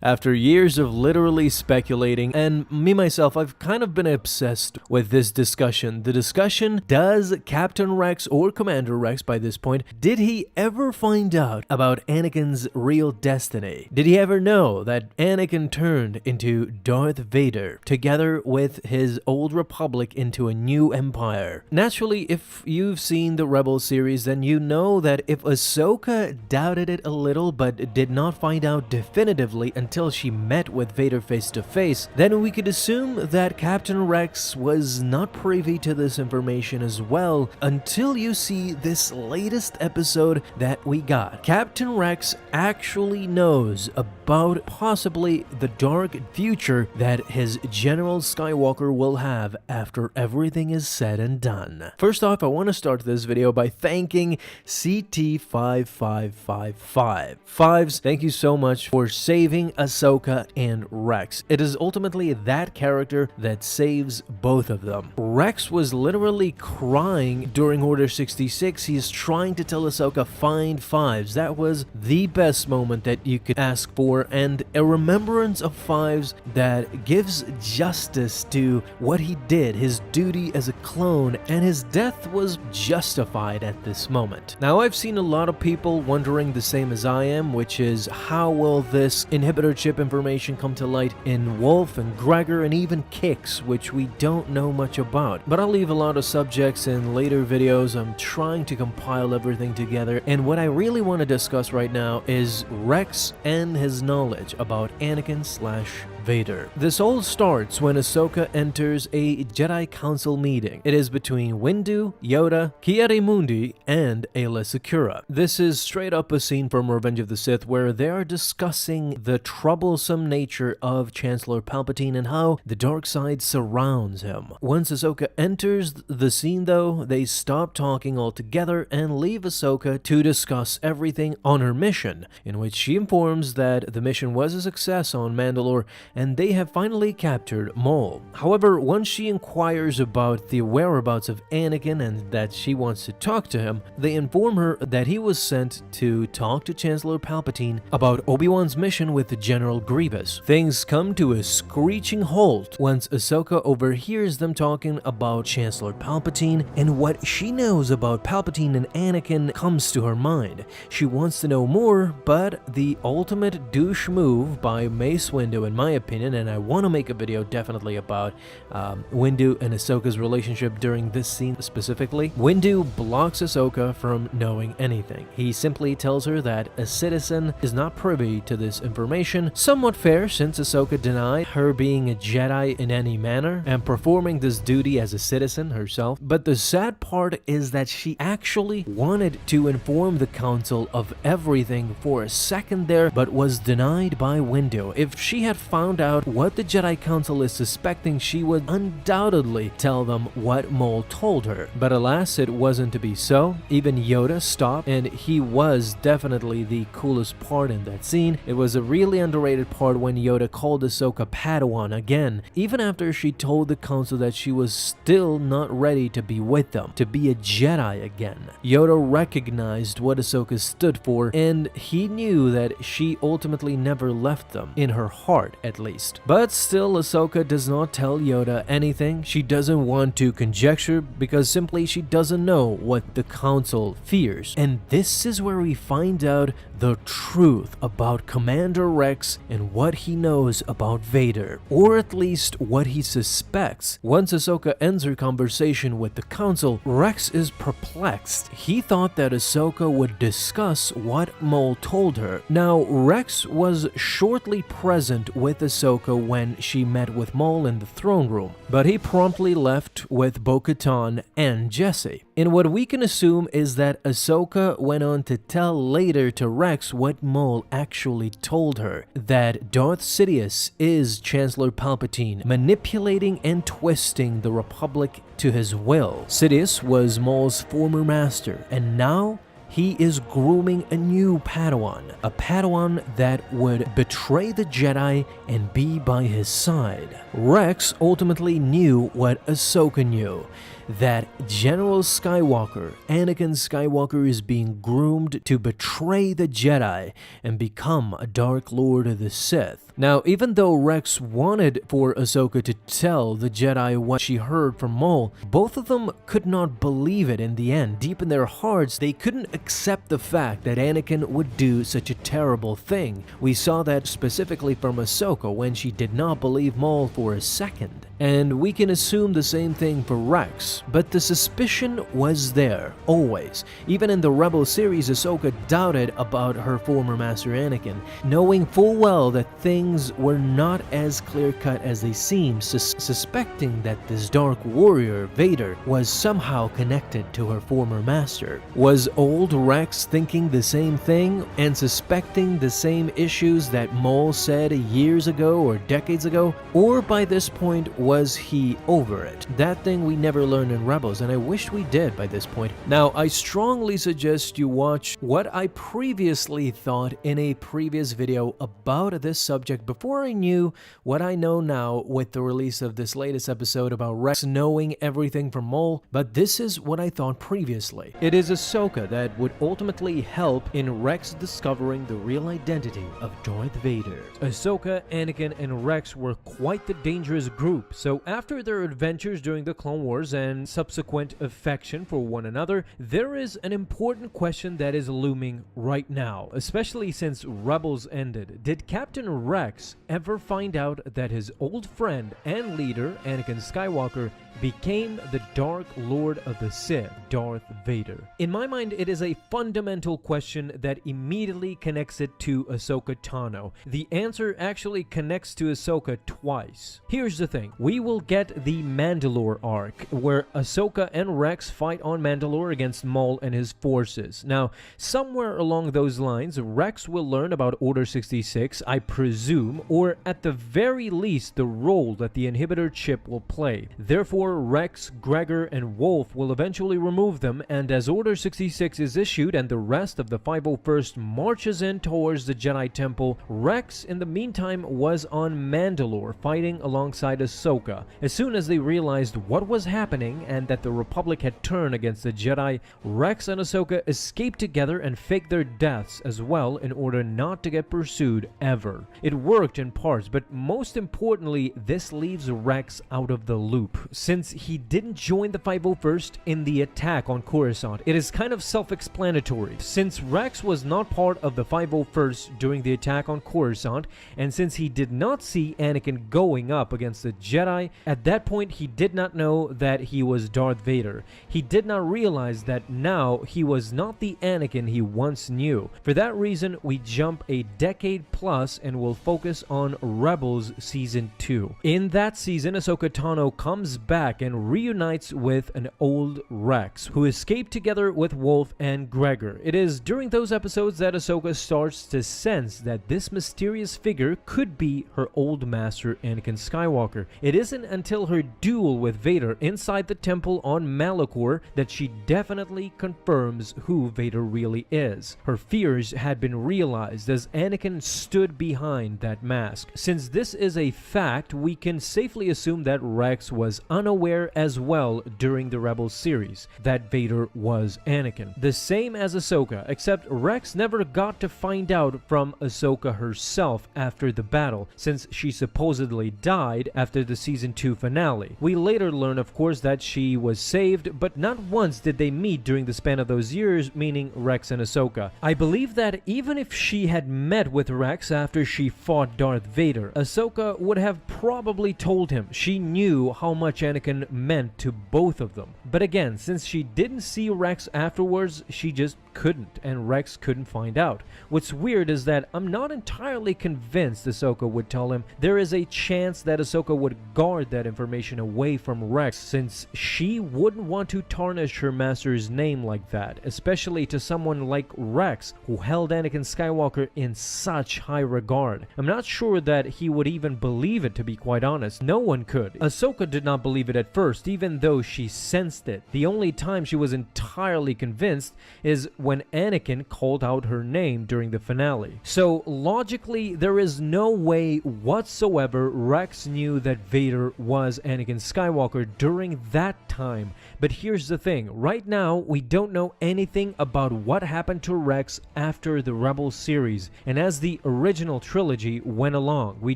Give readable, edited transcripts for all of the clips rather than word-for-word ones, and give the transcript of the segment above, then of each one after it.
After years of literally speculating, and me myself, I've kind of been obsessed with this discussion. The discussion, does Captain Rex or Commander Rex by this point, did he ever find out about Anakin's real destiny? Did he ever know that Anakin turned into Darth Vader, together with his old republic into a new empire? Naturally, if you've seen the Rebels series, then you know that if Ahsoka doubted it a little but did not find out definitively until she met with Vader face to face, then we could assume that Captain Rex was not privy to this information as well until you see this latest episode that we got. Captain Rex actually knows about possibly the dark future that his General Skywalker will have after everything is said and done. First off, I want to start this video by thanking CT5555. Fives, thank you so much for saving Ahsoka and Rex. It is ultimately that character that saves both of them. Rex was literally crying during Order 66. He's trying to tell Ahsoka, find Fives. That was the best moment that you could ask for, and a remembrance of Fives that gives justice to what he did, his duty as a clone, and his death was justified at this moment. Now, I've seen a lot of people wondering the same as I am, which is how will this inhibitor chip information come to light in Wolf and Gregor and even Kix, which we don't know much about. But I'll leave a lot of subjects in later videos. I'm trying to compile everything together, and what I really want to discuss right now is Rex and his knowledge about Anakin/Vader. This all starts when Ahsoka enters a Jedi Council meeting. It is between Windu, Yoda, Ki-Adi-Mundi, and Aayla Secura. This is straight up a scene from Revenge of the Sith where they are discussing the troublesome nature of Chancellor Palpatine and how the dark side surrounds him. Once Ahsoka enters the scene though, they stop talking altogether and leave Ahsoka to discuss everything on her mission, in which she informs that the mission was a success on Mandalore and they have finally captured Maul. However, once she inquires about the whereabouts of Anakin and that she wants to talk to him, they inform her that he was sent to talk to Chancellor Palpatine about Obi-Wan's mission with General Grievous. Things come to a screeching halt once Ahsoka overhears them talking about Chancellor Palpatine, and what she knows about Palpatine and Anakin comes to her mind. She wants to know more, but the ultimate douche move by Mace Windu, in my opinion, and I want to make a video definitely about Windu and Ahsoka's relationship during this scene specifically. Windu blocks Ahsoka from knowing anything. He simply tells her that a citizen is not privy to this information. Somewhat fair, since Ahsoka denied her being a Jedi in any manner and performing this duty as a citizen herself. But the sad part is that she actually wanted to inform the council of everything for a second there, but was denied by Windu. If she had found out what the Jedi Council is suspecting, she would undoubtedly tell them what Maul told her. But alas, it wasn't to be so. Even Yoda stopped, and he was definitely the coolest part in that scene. It was a really underrated part when Yoda called Ahsoka Padawan again, even after she told the council that she was still not ready to be with them, to be a Jedi again. Yoda recognized what Ahsoka stood for, and he knew that she ultimately never left them, in her heart at least. But still, Ahsoka does not tell Yoda anything. She doesn't want to conjecture because simply she doesn't know what the council fears. And this is where we find out the truth about Commander Rex and what he knows about Vader, or at least what he suspects. Once Ahsoka ends her conversation with the council, Rex is perplexed. He thought that Ahsoka would discuss what Maul told her. Now, Rex was shortly present with Ahsoka when she met with Maul in the throne room, but he promptly left with Bo-Katan and Jesse. And what we can assume is that Ahsoka went on to tell later to Rex what Maul actually told her, that Darth Sidious is Chancellor Palpatine, manipulating and twisting the Republic to his will. Sidious was Maul's former master, and now he is grooming a new Padawan, a Padawan that would betray the Jedi and be by his side. Rex ultimately knew what Ahsoka knew, that General Skywalker, Anakin Skywalker, is being groomed to betray the Jedi and become a Dark Lord of the Sith. Now, even though Rex wanted for Ahsoka to tell the Jedi what she heard from Maul, both of them could not believe it in the end. Deep in their hearts, they couldn't accept the fact that Anakin would do such a terrible thing. We saw that specifically from Ahsoka when she did not believe Maul for a second. And we can assume the same thing for Rex, but the suspicion was there, always. Even in the Rebel series, Ahsoka doubted about her former master Anakin, knowing full well that things were not as clear-cut as they seemed, suspecting that this dark warrior, Vader, was somehow connected to her former master. Was old Rex thinking the same thing and suspecting the same issues that Maul said years ago or decades ago? Or by this point, was he over it? That thing we never learned in Rebels, and I wished we did by this point. Now, I strongly suggest you watch what I previously thought in a previous video about this subject before I knew what I know now with the release of this latest episode about Rex knowing everything from Maul, but this is what I thought previously. It is Ahsoka that would ultimately help in Rex discovering the real identity of Darth Vader. Ahsoka, Anakin, and Rex were quite the dangerous group. So after their adventures during the Clone Wars and subsequent affection for one another, there is an important question that is looming right now, especially since Rebels ended. Did Captain Rex ever find out that his old friend and leader, Anakin Skywalker, became the Dark Lord of the Sith, Darth Vader? In my mind, it is a fundamental question that immediately connects it to Ahsoka Tano. The answer actually connects to Ahsoka twice. Here's the thing. We will get the Mandalore arc, where Ahsoka and Rex fight on Mandalore against Maul and his forces. Now, somewhere along those lines, Rex will learn about Order 66, I presume, or at the very least, the role that the inhibitor chip will play. Therefore, Rex, Gregor, and Wolf will eventually remove them, and as Order 66 is issued and the rest of the 501st marches in towards the Jedi Temple, Rex, in the meantime, was on Mandalore fighting alongside Ahsoka. As soon as they realized what was happening and that the Republic had turned against the Jedi, Rex and Ahsoka escaped together and faked their deaths as well in order not to get pursued ever. It worked in parts, but most importantly, this leaves Rex out of the loop, since he didn't join the 501st in the attack on Coruscant. It is kind of self-explanatory. Since Rex was not part of the 501st during the attack on Coruscant, and since he did not see Anakin going up against the Jedi, at that point he did not know that he was Darth Vader. He did not realize that now he was not the Anakin he once knew. For that reason, we jump a decade plus and will focus on Rebels Season 2. In that season, Ahsoka Tano comes back and reunites with an old Rex, who escaped together with Wolf and Gregor. It is during those episodes that Ahsoka starts to sense that this mysterious figure could be her old master Anakin Skywalker. It isn't until her duel with Vader inside the temple on Malachor that she definitely confirms who Vader really is. Her fears had been realized as Anakin stood behind that mask. Since this is a fact, we can safely assume that Rex was unaware as well during the Rebels series that Vader was Anakin. The same as Ahsoka, except Rex never got to find out from Ahsoka herself after the battle, since she supposedly died after the Season 2 finale. We later learn, of course, that she was saved, but not once did they meet during the span of those years, meaning Rex and Ahsoka. I believe that even if she had met with Rex after she fought Darth Vader, Ahsoka would have probably told him she knew how much Anakin meant to both of them. But again, since she didn't see Rex afterwards, she just couldn't, and Rex couldn't find out. What's weird is that I'm not entirely convinced Ahsoka would tell him. There is a chance that Ahsoka would guard that information away from Rex, since she wouldn't want to tarnish her master's name like that, especially to someone like Rex, who held Anakin Skywalker in such high regard. I'm not sure that he would even believe it, to be quite honest. No one could. Ahsoka did not believe it at first, even though she sensed it. The only time she was entirely convinced is when Anakin called out her name during the finale. So logically, there is no way whatsoever Rex knew that Vader was Anakin Skywalker during that time. But here's the thing, right now we don't know anything about what happened to Rex after the Rebels series, and as the original trilogy went along, we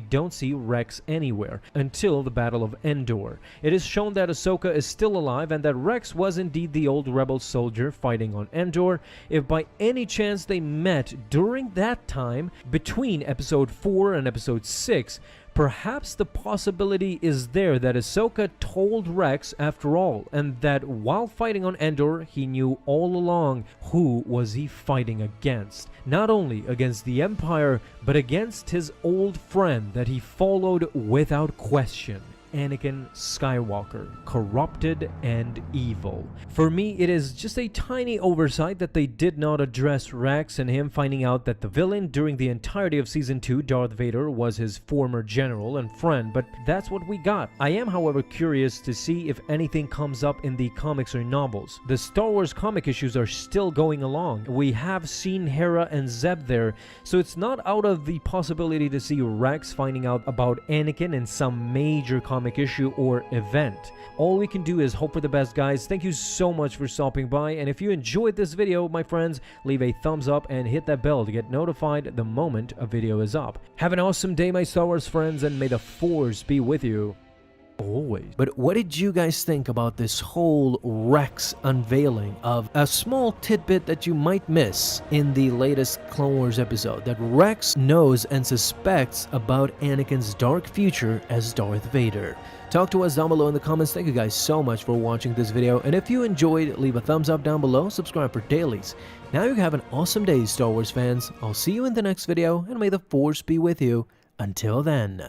don't see Rex anywhere until the Battle of Endor. It is shown that Ahsoka is still alive and that Rex was indeed the old rebel soldier fighting on Endor. If by any chance they met during that time between episode 4 and episode 6, perhaps the possibility is there that Ahsoka told Rex after all, and that while fighting on Endor, he knew all along who was he fighting against. Not only against the Empire, but against his old friend that he followed without question. Anakin Skywalker, corrupted and evil. For me, it is just a tiny oversight that they did not address Rex and him finding out that the villain during the entirety of Season 2, Darth Vader, was his former general and friend, but that's what we got. I am, however, curious to see if anything comes up in the comics or novels. The Star Wars comic issues are still going along. We have seen Hera and Zeb there, so it's not out of the possibility to see Rex finding out about Anakin in some major comic issue or event. All we can do is hope for the best, guys. Thank you so much for stopping by, and if you enjoyed this video, my friends, leave a thumbs up and hit that bell to get notified the moment a video is up. Have an awesome day, my Star Wars friends, and may the Force be with you always. But what did you guys think about this whole Rex unveiling of a small tidbit that you might miss in the latest Clone Wars episode, that Rex knows and suspects about Anakin's dark future as Darth Vader? Talk to us down below in the comments. Thank you guys so much for watching this video, and if you enjoyed, leave a thumbs up down below, subscribe for dailies. Now you have an awesome day, Star Wars fans. I'll see you in the next video, and may the Force be with you. Until then.